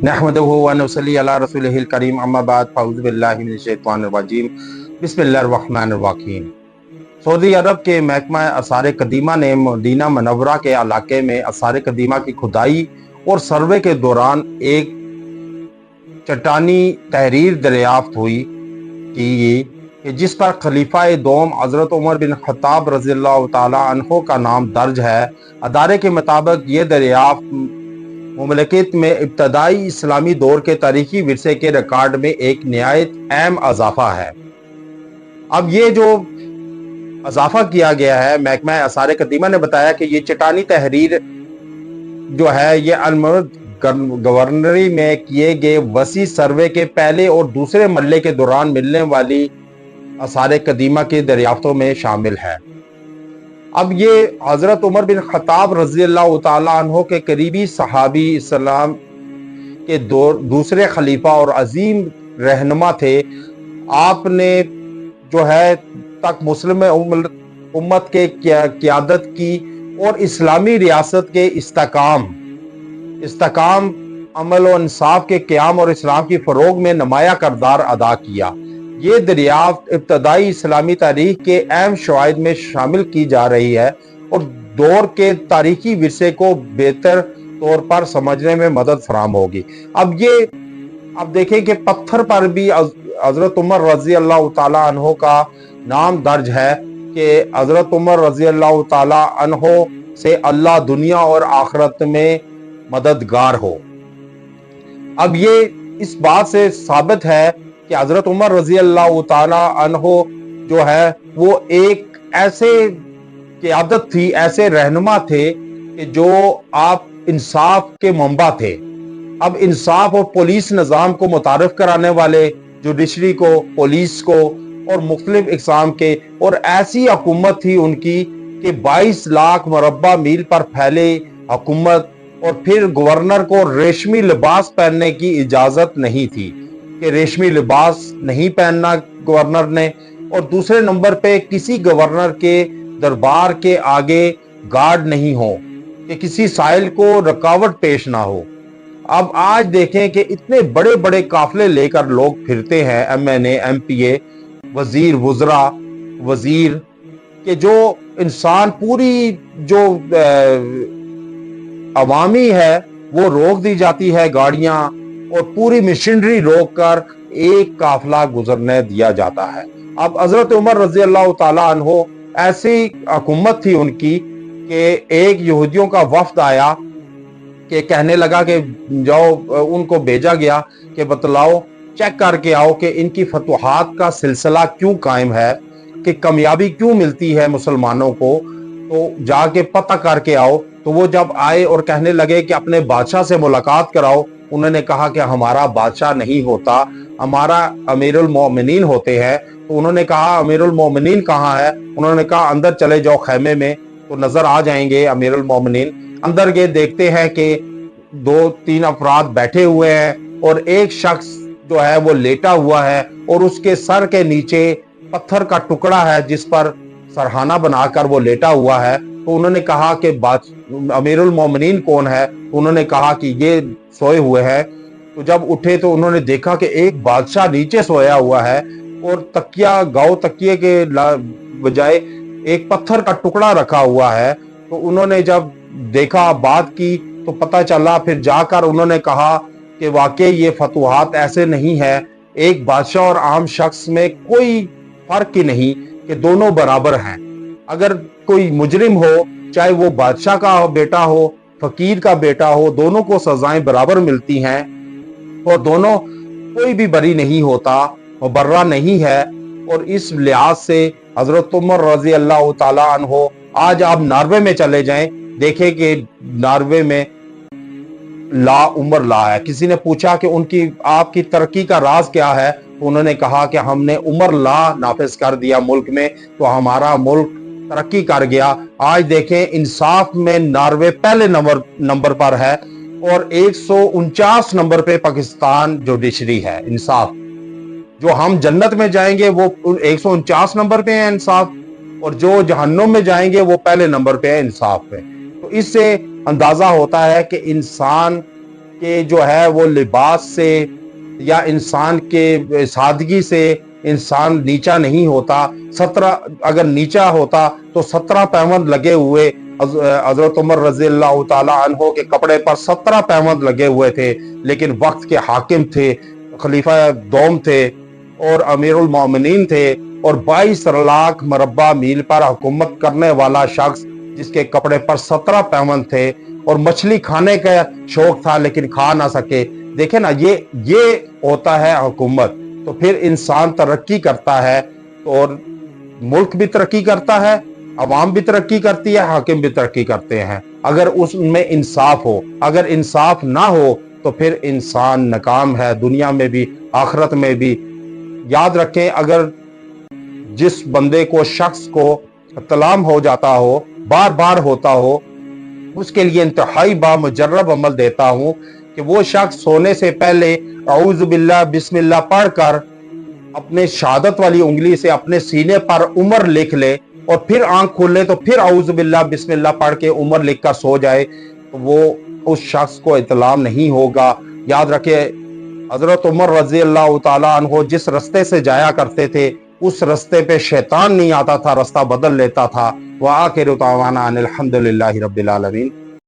नहमदुहु व नसल्ली अला रसूलिहिल करीम अम्मा बाद फ़अऊज़ु बिल्लाहि मिनश शैतानिर रजीम बिस्मिल्लाहिर रहमानिर रहीम। सऊदी अरब के महकमा आसार कदीमा ने मदीना मनव्वरा के इलाके में आसार कदीमा की खुदाई और सर्वे के दौरान एक चट्टानी तहरीर दरियाफ्त हुई कि जिस पर खलीफा दोम हज़रत उमर बिन खत्ताब रज़ियल्लाहु ताला अन्हो का नाम दर्ज है। अदारे के मुताबिक ये दरियाफ्त मुमलकत में इब्तदाई इस्लामी दौर के तारीखी विरसे के रिकॉर्ड में एक नहायत अहम इजाफा है। अब ये जो इजाफा किया गया है, महकमा आसार कदीमा ने बताया कि ये चट्टानी तहरीर जो है ये अलमर्द गवर्नरी में किए गए वसी सर्वे के पहले और दूसरे मरले के दौरान मिलने वाली आसार कदीमा की दरियाफ्तों में शामिल है। अब ये हज़रत उमर बिन खत्ताब रज़ियल्लाहु ताला अन्हो के करीबी सहाबी इस्लाम के दूसरे खलीफा और अजीम रहनुमा थे। आपने जो है तक मुस्लिम उम्मत के क़यादत की और इस्लामी रियासत के इस्तेकाम अमल और इंसाफ के क़याम और इस्लाम की फ़रोग में नुमाया किरदार अदा किया। ये दरियाफ्त इब्तदाई इस्लामी तारीख के अहम शवाहिद में शामिल की जा रही है और दौर के तारीखी विरसे को बेहतर तौर पर समझने में मदद फराम होगी। अब देखें कि पत्थर पर भी हज़रत उमर रज़ियल्लाहु ताला अन्हो का नाम दर्ज है कि हज़रत उमर रज़ियल्लाहु ताला अन्हो से अल्लाह दुनिया और आखिरत में मददगार हो। अब ये इस बात से साबित है कि हज़रत उमर रज़ियल्लाहु ताला अन्हो जो है वो एक ऐसे क़यादत थी, ऐसे रहनुमा थे कि जो आप इंसाफ के मंबा थे। अब इंसाफ और पुलिस निज़ाम को मुतारिफ कराने वाले, जुडिशरी को, पुलिस को और मुख्तलिफ इक़साम के, और ऐसी हुकूमत थी उनकी कि 22 लाख मुरब्बा मील पर फैले हुकूमत, और फिर गवर्नर को रेशमी लिबास पहनने की इजाज़त नहीं थी कि रेशमी लिबास नहीं पहनना गवर्नर ने। और दूसरे नंबर पे किसी गवर्नर के दरबार के आगे गार्ड नहीं हो कि किसी साइल को रुकावट पेश ना हो। अब आज देखें कि इतने बड़े बड़े काफिले लेकर लोग फिरते हैं, MNA, MPA, वजीर, वुज़रा, वजीर, कि जो इंसान पूरी जो अवामी है वो रोक दी जाती है गाड़ियां, और पूरी मशीनरी रोक कर एक काफिला गुजरने दिया जाता है। अब हज़रत उमर रज़ियल्लाहु ताला अन्हो ऐसी हुकूमत थी उनकी कि एक यहूदियों का वफ्द आया कि कहने लगा कि जाओ, उनको भेजा गया कि बतलाओ, चेक करके आओ कि इनकी फतुहात का सिलसिला क्यों कायम है, कि कामयाबी क्यों मिलती है मुसलमानों को, तो जाके पता करके आओ। तो वो जब आए और कहने लगे कि अपने बादशाह से मुलाकात कराओ, उन्होंने कहा कि हमारा बादशाह नहीं होता, हमारा अमीरुल मोमिनीन होते हैं। तो उन्होंने कहा अमीरुल मोमिनीन कहाँ है? उन्होंने कहा अंदर चले जाओ खैमे में, तो नजर आ जाएंगे अमीरुल मोमिनीन। अंदर गए, देखते हैं कि 2-3 अफराद बैठे हुए हैं और एक शख्स जो है वो लेटा हुआ है, और उसके सर के नीचे पत्थर का टुकड़ा है जिस पर सरहाना बनाकर वो लेटा हुआ है। तो उन्होंने कहा कि अमीरुल मोमिनीन कौन है? उन्होंने कहा कि ये सोए हुए हैं। तो जब उठे तो उन्होंने देखा कि एक बादशाह नीचे सोया हुआ है और तकिए के बजाय एक पत्थर का टुकड़ा रखा हुआ है। तो उन्होंने जब देखा, बात की, तो पता चला। फिर जाकर उन्होंने कहा कि वाकई ये फतुहात ऐसे नहीं है, एक बादशाह और आम शख्स में कोई फर्क ही नहीं, कि दोनों बराबर हैं। अगर कोई मुजरिम हो, चाहे वो बादशाह का बेटा हो, फकीर का बेटा हो, दोनों को सजाएं बराबर मिलती हैं, और दोनों कोई भी बरी नहीं होता, मुबर्रा नहीं है। और इस लिहाज से हज़रत उमर रज़ियल्लाहु ताला अन्हो, आज आप नॉर्वे में चले जाएं, देखें कि नॉर्वे में उमर ला है। किसी ने पूछा कि आपकी तरक्की का राज क्या है? तो उन्होंने कहा कि हमने उमर ला नाफिज कर दिया मुल्क में, तो हमारा मुल्क तरक्की कर गया। आज देखें, इंसाफ में नॉर्वे पहले नंबर पर है, और 149 नंबर पे पाकिस्तान जुडिशरी है, इंसाफ। जो हम जन्नत में जाएंगे वो 149 नंबर पे है इंसाफ, और जो जहन्नुम में जाएंगे वो पहले नंबर पे है इंसाफ पे। तो इससे अंदाजा होता है कि इंसान کہ جو ہے وہ لباس سے یا انسان کے سادگی سے انسان نیچا نہیں ہوتا. 17 اگر نیچا ہوتا تو 17 پیوند لگے ہوئے حضرت عمر رضی اللہ تعالی عنہ کے کپڑے پر 17 پیوند لگے ہوئے تھے، لیکن وقت کے حاکم تھے، خلیفہ دوم تھے اور امیر المومنین تھے، اور 22 لاکھ مربع میل پر حکومت کرنے والا شخص جس کے کپڑے پر 17 پیوند تھے اور مچھلی کھانے کا شوق تھا لیکن کھا نہ سکے. دیکھیں نا، یہ ہوتا ہے حکومت. تو پھر انسان ترقی کرتا ہے اور ملک بھی ترقی کرتا ہے، عوام بھی ترقی کرتی ہے، حاکم بھی ترقی کرتے ہیں، اگر اس میں انصاف ہو. اگر انصاف نہ ہو تو پھر انسان ناکام ہے، دنیا میں بھی آخرت میں بھی. یاد رکھیں، اگر جس بندے کو شخص کو اطلام ہو جاتا ہو، بار بار ہوتا ہو، اس کے لیے انتہائی بامجرب عمل دیتا ہوں کہ وہ شخص سونے سے پہلے اعوذ باللہ بسم اللہ پڑھ کر اپنے شہادت والی انگلی سے اپنے سینے پر عمر لکھ لے اور پھر آنکھ کھول لے تو پھر اعوذ باللہ بسم اللہ پڑھ کے عمر لکھ کر سو جائے تو وہ اس شخص کو اطلام نہیں ہوگا. یاد رکھے، حضرت عمر رضی اللہ تعالیٰ عنہ جس رستے سے جایا کرتے تھے اس رستے پہ شیطان نہیں آتا تھا، رستہ بدل لیتا تھا. وآخر دعوانا ان الحمد للہ رب العالمین.